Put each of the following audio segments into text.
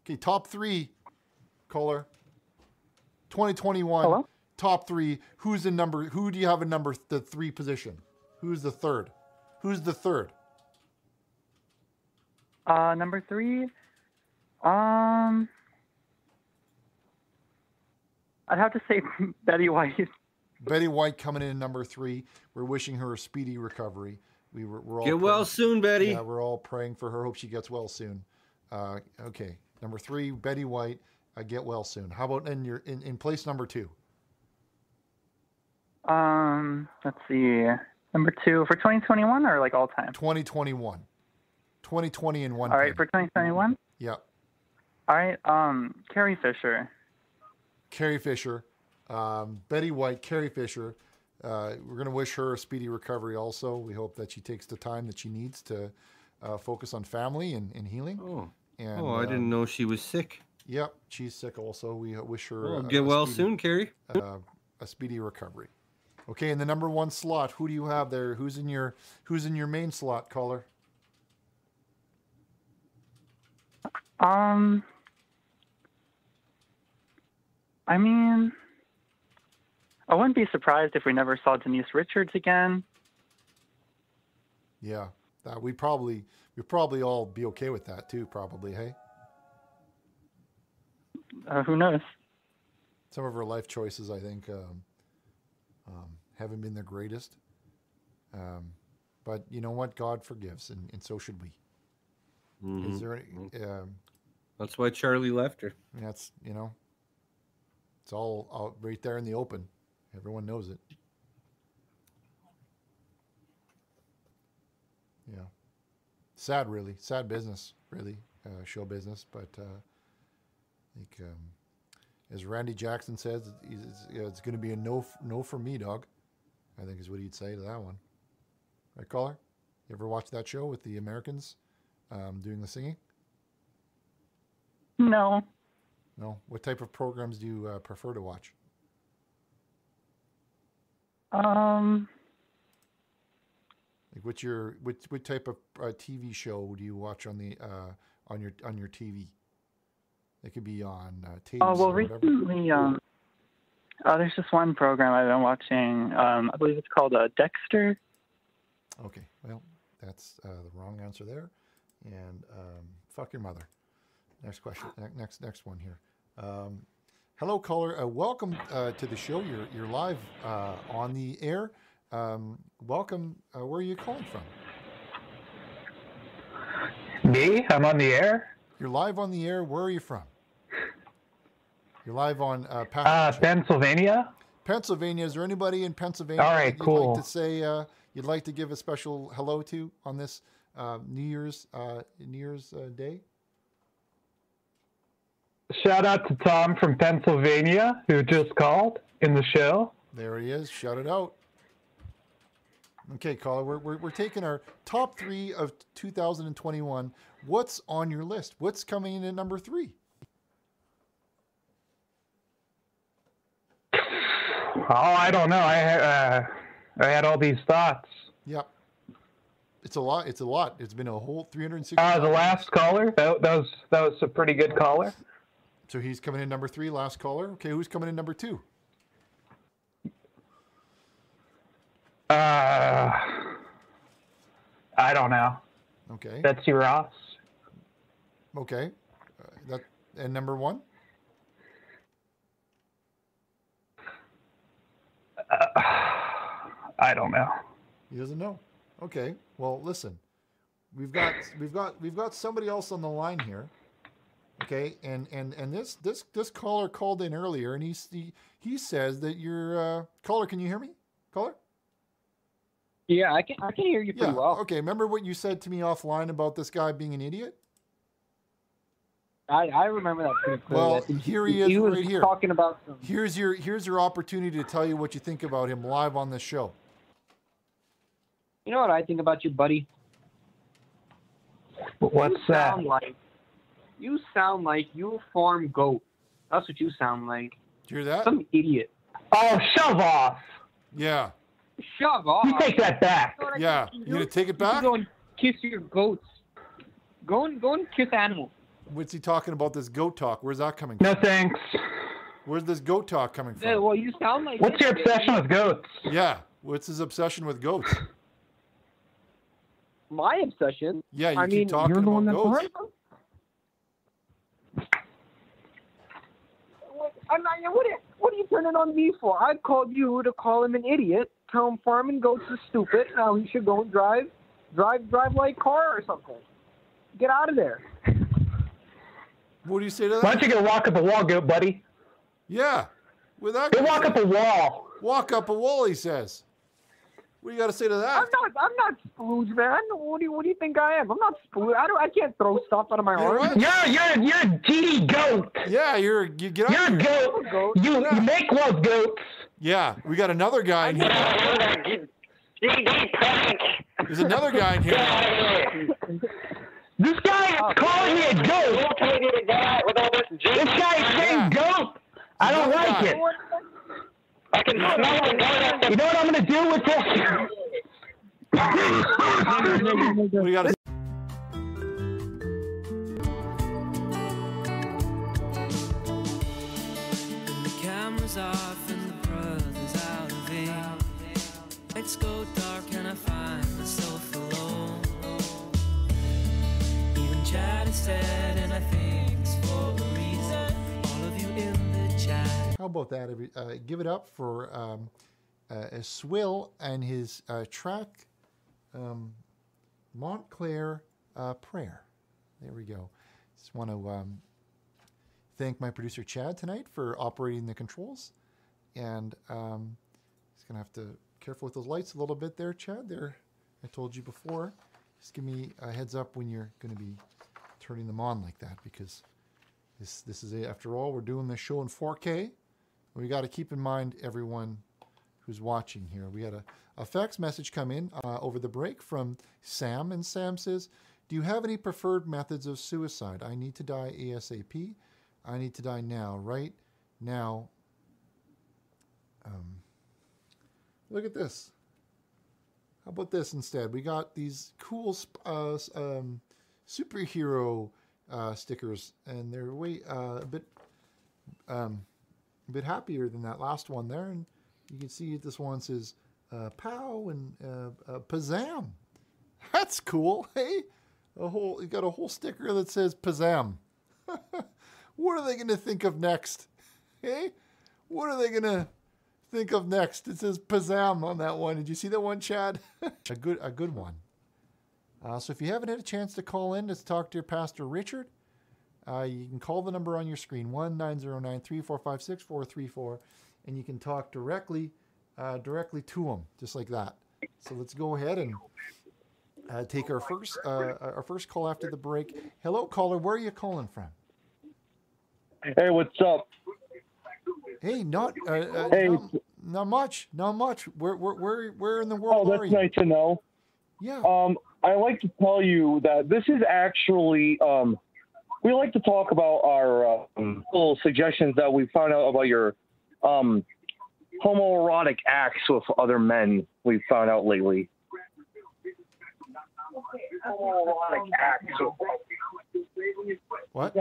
Okay, top three, caller. 2021. Hello? Top three. Who do you have in the 3 position? Who's the third? Who's the third? Number 3. I'd have to say Betty White. Betty White coming in at number 3. We're wishing her a speedy recovery. We're all Get well soon, Betty. Yeah, we're all praying for her. Hope she gets well soon. Okay, number 3, Betty White. Get well soon. How about in place number 2? Let's see. Number 2 for 2021 or like all time? 2021. 2020 in one. All right, for 2021? Yeah. All right, Carrie Fisher. Carrie Fisher. Betty White, Carrie Fisher. We're going to wish her a speedy recovery also. We hope that she takes the time that she needs to focus on family and healing. Oh, and, I didn't know she was sick. Yep, she's sick also. We wish her get well soon, Carrie. A speedy recovery. Okay, in the number 1 slot, who do you have there? Who's in your main slot, caller? I mean, I wouldn't be surprised if we never saw Denise Richards again. Yeah, we'd probably all be okay with that too. Probably, hey. Who knows? Some of her life choices, I think, haven't been the greatest. But you know what? God forgives, and so should we. Mm-hmm. Is there any, that's why Charlie left her. That's, it's all out right there in the open. Everyone knows it. Yeah. Sad, really. Sad business, really. Show business. But I think, as Randy Jackson says, it's going to be a no for me, dog. I think is what he'd say to that one. Right, caller? You ever watch that show with the Americans doing the singing? No. No? What type of programs do you prefer to watch? Like what type of TV show do you watch on the on your TV? It could be on tapes. Oh well, or recently, there's just one program I've been watching. I believe it's called Dexter. Okay, well, that's the wrong answer there, and fuck your mother. Next question. Next one here. Hello, caller. Welcome to the show. You're live on the air. Welcome. Where are you calling from? Me? I'm on the air? You're live on the air. Where are you from? You're live on Pennsylvania. Pennsylvania. Is there anybody in Pennsylvania All right, that you'd cool. like to say you'd like to give a special hello to on this New Year's Day? Shout out to Tom from Pennsylvania who just called in the show. There he is. Shout it out. Okay, caller, we're taking our top 3 of 2021. What's on your list? What's coming in at number 3? Oh, I don't know. I had all these thoughts. Yep. It's a lot. It's been a whole 360. The last caller. That was a pretty good caller. So he's coming in number 3, last caller. Okay, who's coming in number 2? I don't know. Okay. Betsy Ross. Okay. And number 1? I don't know. He doesn't know. Okay. Well, listen. We've got somebody else on the line here. Okay, and this caller called in earlier, and he says that you're caller. Can you hear me, caller? Yeah, I can hear you pretty well. Okay, remember what you said to me offline about this guy being an idiot? I remember that pretty clearly. Well, here he is, right here. Talking about some... Here's your opportunity to tell you what you think about him live on this show. You know what I think about you, buddy? What's that? You sound like you farm goat. That's what you sound like. Do you hear that? Some idiot. Oh, shove off. Yeah. Shove off. You take that back. You know yeah. You gonna take it back? Go and kiss your goats. Go and kiss animals. What's he talking about? This goat talk? Where's that coming from? No thanks. Where's this goat talk coming from? Well, you sound like. What's your obsession with goats? Yeah. What's his obsession with goats? My obsession? Yeah, you I keep mean, talking you're the about one that goats. farms them? What are you turning on me for? I called you to call him an idiot, tell him farming goats is stupid, now he should go and drive like car or something. Get out of there. What do you say to that? Why don't you go walk up a wall, goat buddy? Yeah. With that Go guy walk says. up a wall. Walk up a wall, he says. What do you got to say to that? I'm not Splooge, man. What do you think I am? I'm not Splooge. I can't throw stuff out of my You're arm. what? You're a GD goat. Yeah, you get out You're of a here. goat. You make love goats. Yeah, we got another guy in here. There's another guy in here. This guy is calling me a goat. This guy is saying goat. I don't like it. I can smell it. You know what I'm going to do with this? We got to. The camera's off and the brother's out of ink. Lights go dark and I find myself alone. Even Chad is sad and I think it's for a reason. All of you in the chat. How about that? Give it up for Swill and his track, Montclair Prayer. There we go. Just want to thank my producer Chad tonight for operating the controls, and he's gonna have to careful with those lights a little bit there, Chad. There, I told you before. Just give me a heads up when you're going to be turning them on like that, because this is after all, we're doing this show in 4K. We got to keep in mind everyone who's watching here. We had a fax message come in over the break from Sam, and Sam says, "Do you have any preferred methods of suicide? I need to die ASAP. I need to die now, right now." Look at this. How about this instead? We got these cool superhero stickers, and they're way a bit happier than that last one there. And you can see this one says "Pow" and "Pazam." That's cool, hey? You got a whole sticker that says "Pazam." What are they going to think of next? Hey, what are they going to think of next? It says "Pazam" on that one. Did you see that one, Chad? a good one. So if you haven't had a chance to call in to talk to your pastor Richard, you can call the number on your screen, 1-909-3456-434, and you can talk directly to him, just like that. So let's go ahead and take our first call after the break. Hello, caller. Where are you calling from? Hey, what's up? Hey, not much. Where in the world Oh, are that's you? nice to know. Yeah. I like to tell you that this is actually, we like to talk about our little suggestions that we found out about your homoerotic acts with other men we've found out lately. Homoerotic acts. What?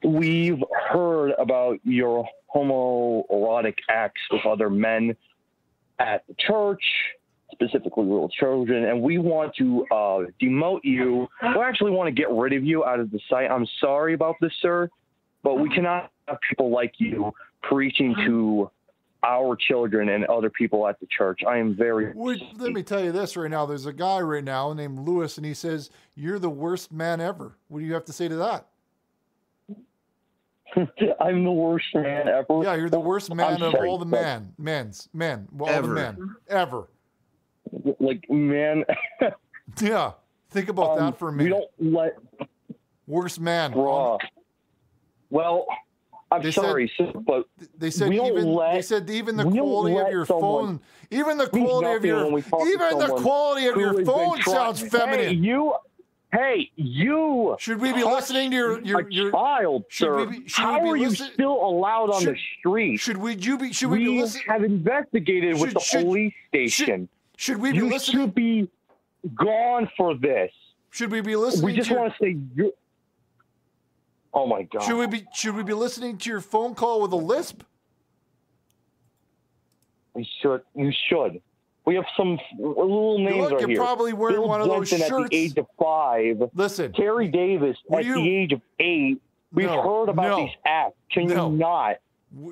We've heard about your homoerotic acts with other men at the church, specifically little children, and we want to demote you. We actually want to get rid of you out of the site. I'm sorry about this, sir, but we cannot have people like you preaching to our children and other people at the church. I am very... Let me tell you this right now. There's a guy right now named Lewis, and he says, "You're the worst man ever." What do you have to say to that? I'm the worst man ever. Yeah, you're the worst man of all the men. All Ever. the men. Ever. Like, man... Yeah. Think about that for a minute. We don't let... Worst man. Raw. Well... I'm sorry, but they said even the quality of your phone, even the quality of your phone sounds feminine. Hey, you. Should we be listening to your child, sir? How are you still allowed on the street? Should we be listening? Have investigated with the police station. Should we be listening? You should be gone for this. Should we be listening? We just want to say you. Oh my God. Should we be listening to your phone call with a lisp? We should. You should. We have some little names right You're here. probably wearing Bill one of those Jensen shirts. at the age of 5. Listen. Terry Davis at the age of 8. We've heard about these acts. Can you not?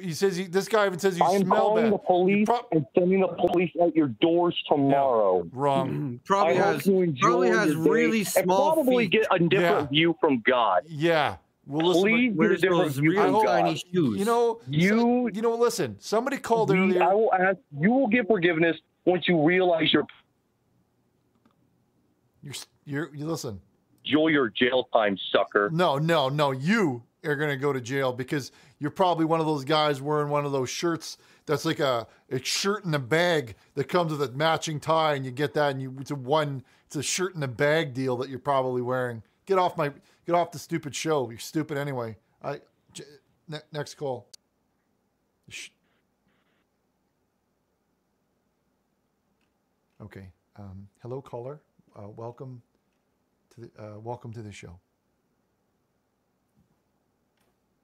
He says this guy even says you I'm smell calling bad. the police and sending the police at your doors tomorrow. Wrong. Probably I has hope you enjoy really your day really small and probably feet. get a different view from God. Yeah. Well, Please get a different view from God. shoes. You know, listen. Somebody called earlier. I will ask. You will get forgiveness once you realize your. You listen. Enjoy your jail time, sucker. No. You are going to go to jail because you're probably one of those guys wearing one of those shirts that's like a shirt in a bag that comes with a matching tie, and you get that, and it's a shirt in a bag deal that you're probably wearing. Get off the stupid show. You're stupid anyway. Next call. Okay. Hello, caller. Welcome to the show.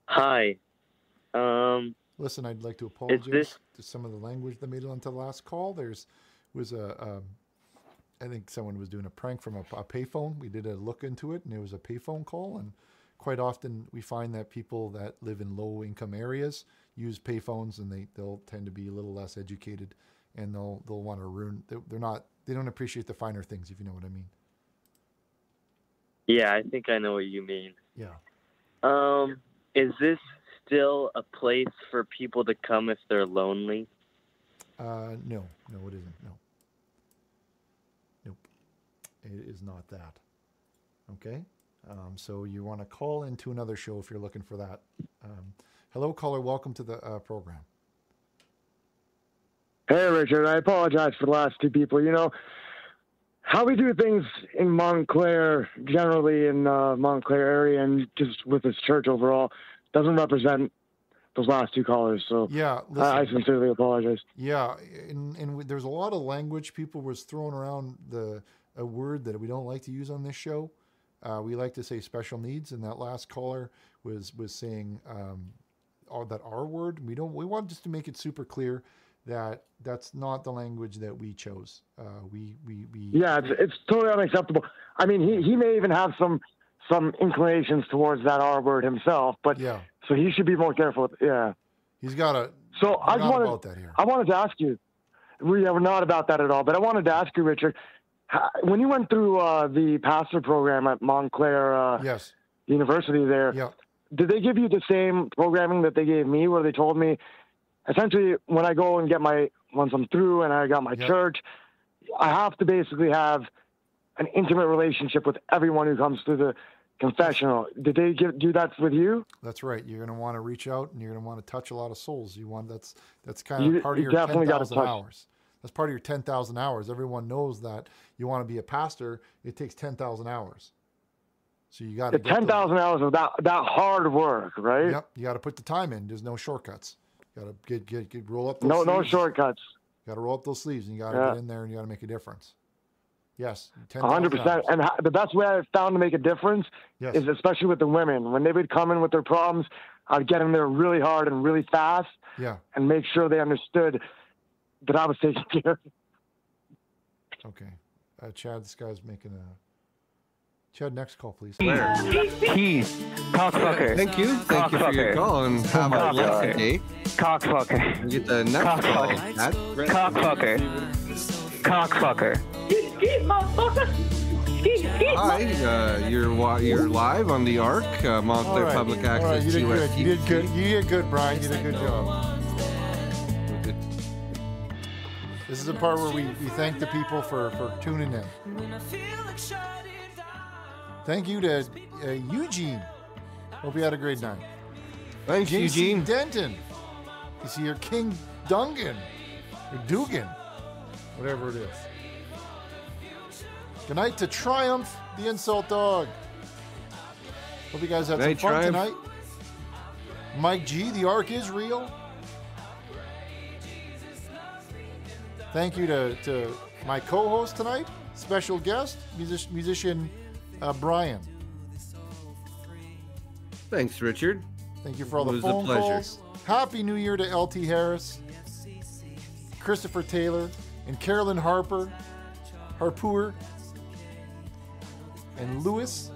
Hi. Listen, I'd like to apologize to some of the language that made it onto the last call. I think someone was doing a prank from a payphone. We did a look into it, and it was a payphone call. And quite often, we find that people that live in low-income areas use payphones, and they'll tend to be a little less educated, and they'll want to ruin. They don't appreciate the finer things, if you know what I mean. Yeah, I think I know what you mean. Yeah. Is this still a place for people to come if they're lonely? No, it isn't. No. Nope. It is not that. Okay. So you want to call into another show if you're looking for that. Hello, caller. Welcome to the program. Hey, Richard. I apologize for the last two people. You know, how we do things in Montclair, generally in Montclair area, and just with this church overall, doesn't represent those last two callers. So yeah, I sincerely apologize. Yeah, and there's a lot of language people was throwing around a word that we don't like to use on this show. We like to say special needs, and that last caller was saying that R word. We want just to make it super clear that that's not the language that we chose. Yeah, it's totally unacceptable. I mean, he may even have some inclinations towards that R word himself, but yeah. So he should be more careful. Yeah, he's got a. So I about that here. I wanted to ask you. We're not about that at all, but I wanted to ask you, Richard, when you went through the pastor program at Montclair yes. University there, yeah. Did they give you the same programming that they gave me, where they told me, essentially, when I go and once I'm through and I got my church, I have to basically have an intimate relationship with everyone who comes through the confessional. Did they do that with you? That's right. You're going to want to reach out, and you're going to want to touch a lot of souls. That's kind of part of your 10,000 hours. That's part of your 10,000 hours. Everyone knows that you want to be a pastor. It takes 10,000 hours. So you got to 10,000 hours of that hard work, right? Yep. You got to put the time in. There's no shortcuts. You got to get roll up those sleeves. No shortcuts. You got to roll up those sleeves, and you got to get in there, and you got to make a difference. Yes, 100%. And the best way I've found to make a difference is especially with the women. When they would come in with their problems, I'd get in there really hard and really fast and make sure they understood that I was taking care of. Okay. Chad, this guy's making a... Chad, next call, please. Keith, cockfucker. Thank you for your call, and have a blessed day. Cockfucker. You get the next call, Chad. Cockfucker. Cockfucker. Hi, you're live on the ARK, Montclair Public Access You did good. UST. You did good, Brian. You did a good job. This is the part where we thank the people for tuning in. Thank you to Eugene. Hope you had a great night. Thanks, JC Eugene. Denton. You see your King Dungan. Or Dugan. Whatever it is. Good night to Triumph, the Insult Dog. Hope you guys had some fun tonight. Mike G, the ARK is real. Thank you to my co-host tonight, special guest, musician Brian. Thanks, Richard. Thank you for all the It was a phone pleasure. calls. Happy New Year to LT Harris, Christopher Taylor, and Carolyn Harper, and Lewis,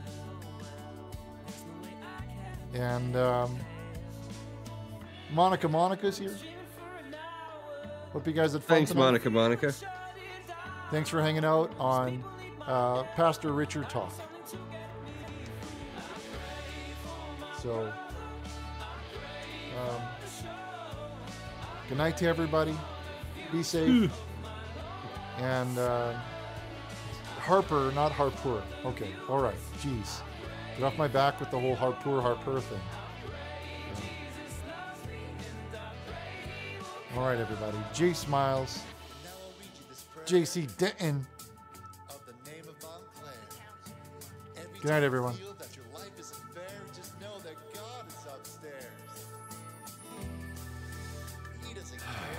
and Monica's here. Hope you guys had fun Thanks, tonight. Monica. Thanks for hanging out on Pastor Richard Talk. So, good night to everybody. Be safe. And Harper, not Harpur. Okay, all right. Jeez. Get off my back with the whole Harpur thing. Yeah. All right, everybody. J Smiles. JC Denton. Good night, everyone. He doesn't care.